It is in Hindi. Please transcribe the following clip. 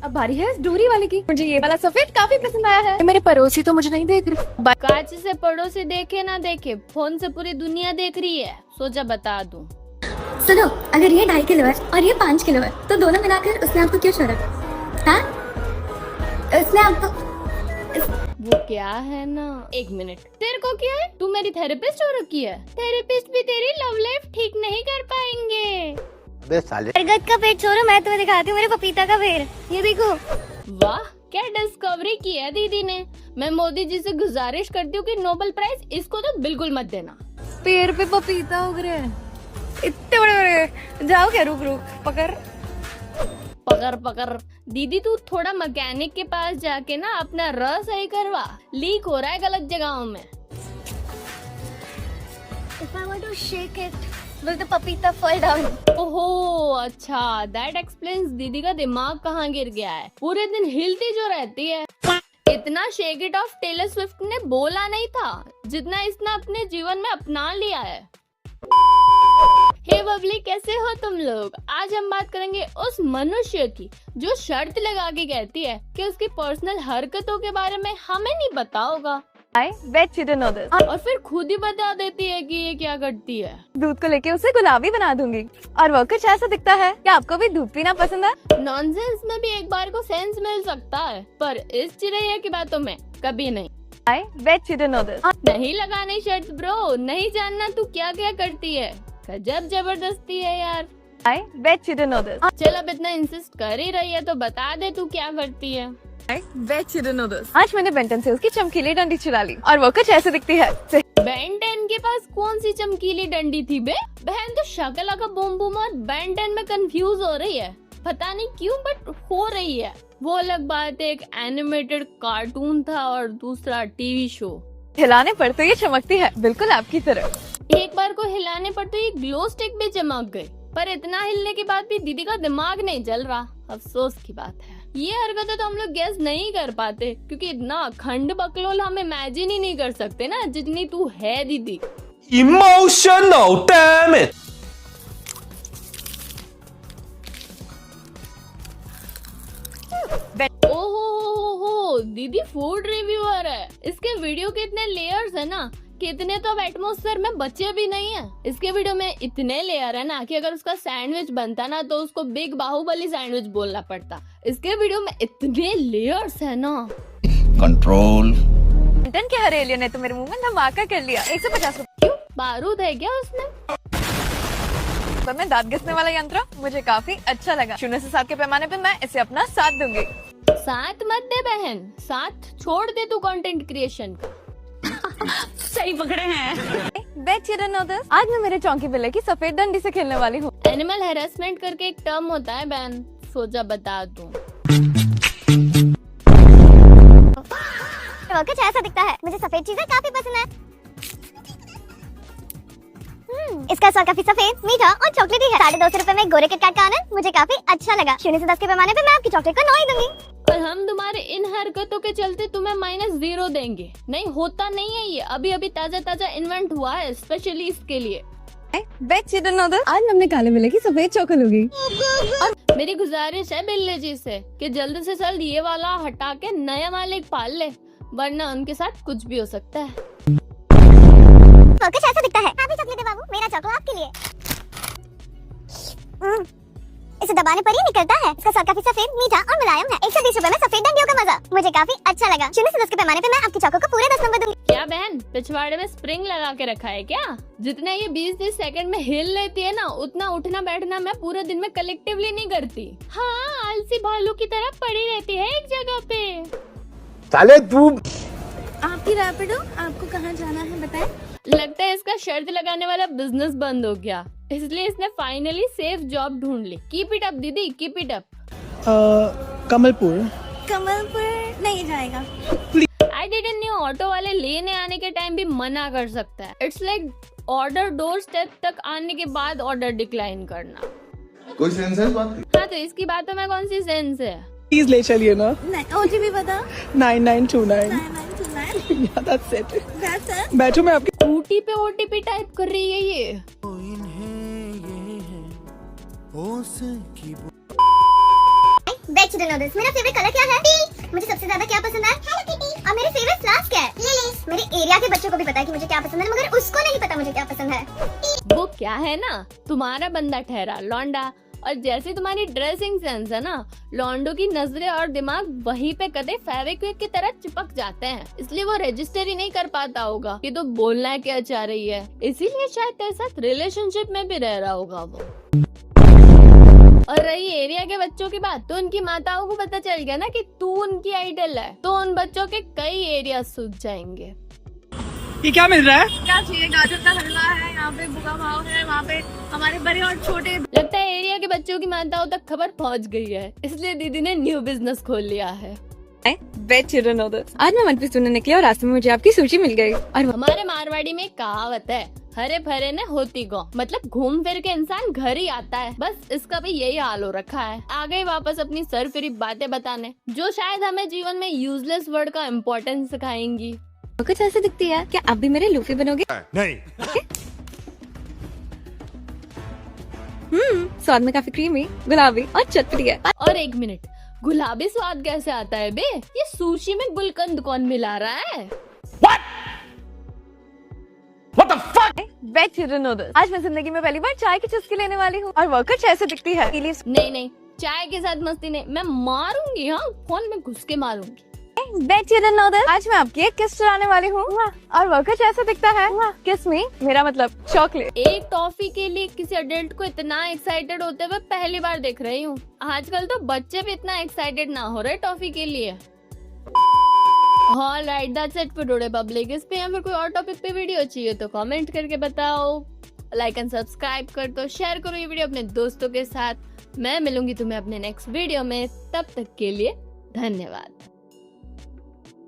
अब बारी है डोरी वाले की। मुझे ये वाला सफेद काफी पसंद आया है। मेरे पड़ोसी तो मुझे नहीं देख रहे। कांच से पड़ोसी देखे ना देखे, फोन से पूरी दुनिया देख रही है। सोचा बता दूं। सुनो, अगर ये 2.5 किलो है और ये 5 किलो है तो दोनों मिलाकर उसने आपको क्यों छोड़ा? हाँ, उसने आपको वो क्या है ना, एक मिनट, तेरे को क्या है? तू मेरी थेरेपिस्ट हो रखी है। थेरेपिस्ट भी तेरी लव लाइफ ठीक नहीं कर पाएंगे। अबे साले, बरगद का पेड़ छोड़ो, मैं तुम्हें दिखाती हूँ मेरे पपीता का पेड़। ये देखो। वाह, क्या डिस्कवरी की है दीदी ने। मैं मोदी जी से गुजारिश करती हूँ कि नोबेल प्राइज इसको तो बिल्कुल मत देना। पेड़ पे पपीता उग रहे हैं इतने बड़े बड़े। जाओ क्या, रुक रुक, पकड़ पकड़ दीदी, तू थोड़ा मैकेनिक के पास जाके ना अपना रस सही करवा, लीक हो रहा है गलत जगहों में। If I want to shake it, will the papita fall down? ओहो अच्छा, दैट एक्सप्लेन्स दीदी का दिमाग कहाँ गिर गया है। पूरे दिन हिलती जो रहती है। इतना shake it off Taylor Swift ने बोला नहीं था जितना इसने अपने जीवन में अपना लिया है। हे बबली, कैसे हो तुम लोग? आज हम बात करेंगे उस मनुष्य की जो शर्त लगा के कहती है कि उसकी पर्सनल हरकतों के बारे में हमें नहीं पता होगा। I bet you didn't know this. और फिर खुद ही बता देती है कि ये क्या करती है। दूध को लेके उसे गुलाबी बना दूंगी। और वो कुछ ऐसा दिखता है। क्या आपको भी दूध पीना पसंद है? नॉनसेंस में भी एक बार को सेंस मिल सकता है, पर इस चिड़ैया की बातों में कभी नहीं। I bet you didn't know this. नहीं लगाने शर्त ब्रो, नहीं जानना तू क्या क्या करती है। गजब जबरदस्ती है यार। I bet you didn't know this. चल, अब इतना इंसिस्ट कर ही रही है तो बता दे तू क्या करती है। I bet you didn't know this. आज मैंने बेंटन से उसकी चमकीली डंडी चुरा ली और वो कुछ ऐसे दिखती है। बेन 10 के पास कौन सी चमकीली डंडी थी बे? बहन तो शकला का बूम बूम और बेन 10 में कंफ्यूज हो रही है। पता नहीं क्यों, बट हो रही है। वो अलग बात है, एक एनिमेटेड कार्टून था और दूसरा टीवी शो। हिलाने पर तो ये चमकती है, बिल्कुल आपकी तरह। एक बार को हिलाने पर तो ये ग्लो स्टिक भी चमक गई, पर इतना हिलने के बाद भी दीदी का दिमाग नहीं चल रहा। अफसोस की बात है। ये हरकतें तो हम लोग गेस नहीं कर पाते क्योंकि इतना अखंड बकलोल हम इमेजिन ही नहीं कर सकते ना जितनी तू है दीदी। Emotional, damn it! ओहो, दीदी फूड रिव्यूअर है। इसके वीडियो के इतने लेयर्स है ना, कितने तो अब एटमॉस्फेयर में बचे भी नहीं है। इसके वीडियो में इतने लेयर है ना कि अगर उसका सैंडविच बनता ना तो उसको बिग बाहुबली सैंडविच बोलना पड़ता। इसके वीडियो में इतने लेयर्स है ना। Control. बेंटन के हर एलियन ने तो मेरे मुंह में धमाका कर लिया। 150 रुपए क्यों, बारूद है क्या उसमें? में दांत घिसने वाला यंत्र मुझे काफी अच्छा लगा। 0 से 7 के पैमाने पे मैं इसे अपना साथ दूंगी। साथ मत दे बहन, साथ छोड़ दे तू कंटेंट क्रिएशन का। सही पकड़े हैं। Bet you didn't know this. आज मैं मेरे चौंकी बिल्ले की सफेद डंडी से खेलने वाली हूँ। एनिमल हेरासमेंट करके एक टर्म होता है बहन, सोचा बता दूं। वो कुछ ऐसा दिखता है। मुझे सफेद चीजें काफी पसंद है। इसका स्वाद काफी सफेद, मीठा और चॉकलेटी है। 250 रुपए में गोरे किटकैट का आनंद मुझे काफी अच्छा लगा। 0 से 10 के पैमाने पे मैं आपकी चॉकलेट को 9 ही दूंगी। और हम तुम्हारे इन हरकतों के चलते तुम्हें -0 देंगे। नहीं होता नहीं है ये, अभी अभी ताजा ताजा इन्वेंट हुआ है स्पेशली इसके लिए। Bet you didn't know this. आज मैं अपने काले बिल्ले की सफेद चौकल होगी। और मेरी गुजारिश है बिल्ले जी से कि जल्द से जल्द ये वाला हटा के नया मालिक पाल ले, वरना उनके साथ कुछ भी हो सकता है। वो कुछ ऐसा दिखता है। आप भी चॉकलेट दे बाबू, मेरा चॉकलेट आपके लिए। इसे दबाने पर ही निकलता है। इसका स्वाद काफी सफेद, मीठा और मुलायम है। 120 रुपए में सफेद डंडियों का मजा मुझे काफी अच्छा लगा। 0 से 10 के पैमाने पे मैं आपकी चॉको को पूरे 10 नंबर दूंगी। क्या बहन, पिछवाड़े में स्प्रिंग लगा के रखा है क्या? जितना ये 20-30 सेकंड में हिल लेती है ना, उतना उठना बैठना मैं पूरे दिन में कलेक्टिवली नहीं करती। हाँ, आलसी भालू की तरह पड़ी रहती है एक जगह पे। साले तू आपकी रैपिडो, आपको कहाँ जाना है बताएं? लगता है इसका शर्त लगाने वाला बिजनेस बंद हो गया, इसलिए इसने फाइनली सेफ जॉब ढूंढ ली। कीप इट अप दीदी, keep it up. Kamalpur. Kamalpur नहीं जाएगा। आई डिडंट न्यू ऑटो वाले लेने आने के टाइम भी मना कर सकता है। It's like order door step तक आने के बाद ऑर्डर डिक्लाइन करना। कोई सेंस है इस बात की? हाँ, तो इसकी बातों में कौन सी सेंस है? Please ले चलिए ना. ओटीपी बता। 9929. 9929। Yeah, that's it. That's it। बैठो, मैं आपकी स्कूटी पे ओटीपी टाइप कर रही है ये। Bet you don't know this. मेरा फेवरेट कलर क्या है? पिंक। मुझे सबसे ज्यादा क्या पसंद है? Hello kitty. और मेरे फेवरेट फ्लावर्स क्या है? लिलीज। मेरे एरिया के बच्चों को भी पता है कि मुझे क्या पसंद है, मगर उसको नहीं पता मुझे क्या पसंद है। वो क्या है ना, तुम्हारा बंदा ठहरा लौंडा, और जैसी तुम्हारी ड्रेसिंग सेंस है ना, लॉन्डो की नजरें और दिमाग वहीं पे कदे फेविक्विक की तरह चिपक जाते हैं, इसलिए वो रजिस्टर ही नहीं कर पाता होगा कि तो बोलना क्या चाह रही है, इसीलिए शायद तेरे साथ रिलेशनशिप में भी रह रहा होगा वो। और रही एरिया के बच्चों की बात, तो उनकी माताओं को पता चल गया ना कि तू उनकी आइडल है, तो उन बच्चों के कई एरिया सूझ जाएंगे। ये क्या मिल रहा है? क्या चाहिए? गाजर का हलवा है, यहाँ पे भुगा भाव है, वहाँ पे हमारे बड़े और छोटे। लगता है एरिया के बच्चों की माताओं तक खबर पहुँच गई है, इसलिए दीदी ने न्यू बिजनेस खोल लिया है। Bet you don't know this. आज मैं मंथली सुनने निकली और रास्ते में मुझे आपकी सूची मिल गई। और हमारे मारवाड़ी में एक कहावत है, हरे भरे ने होती गौ, मतलब घूम फिर के इंसान घर ही आता है। बस इसका भी यही हाल हो रखा है। आ गए वापस अपनी सरफिरी बातें बताने, जो शायद हमें जीवन में यूजलेस वर्ड का इम्पोर्टेंस सिखाएंगी। कुछ ऐसे दिखती है, क्या आप भी मेरे लूफी बनोगे? नहीं। स्वाद में काफी क्रीमी, गुलाबी और चटपटी है। और एक मिनट, गुलाबी स्वाद कैसे आता है बे? ये सुशी में गुलकंद कौन मिला रहा है? Bet you don't know this. आज मैं जिंदगी में पहली बार चाय की चुस्की लेने वाली हूँ और वो कुछ ऐसे दिखती है। नहीं, चाय के साथ मस्ती नहीं, मैं मारूंगी। हाँ, फोन में घुस के मारूंगी। Bet you don't know this. आज मैं आपकी एक किस चुराने वाली हूँ और वो कुछ ऐसा दिखता है। किस में मेरा मतलब चॉकलेट। एक टॉफी के लिए किसी अडल्ट को इतना एक्साइटेड होते हुए पहली बार देख रही हूँ। आजकल तो बच्चे भी इतना एक्साइटेड ना हो रहे टॉफी के लिए। Alright, that's it for today public. इस पे या फिर कोई और टॉपिक पे वीडियो चाहिए तो कमेंट करके बताओ। लाइक एंड सब्सक्राइब कर दो, शेयर करो ये वीडियो अपने दोस्तों के साथ। मैं मिलूंगी तुम्हें अपने नेक्स्ट वीडियो में, तब तक के लिए धन्यवाद।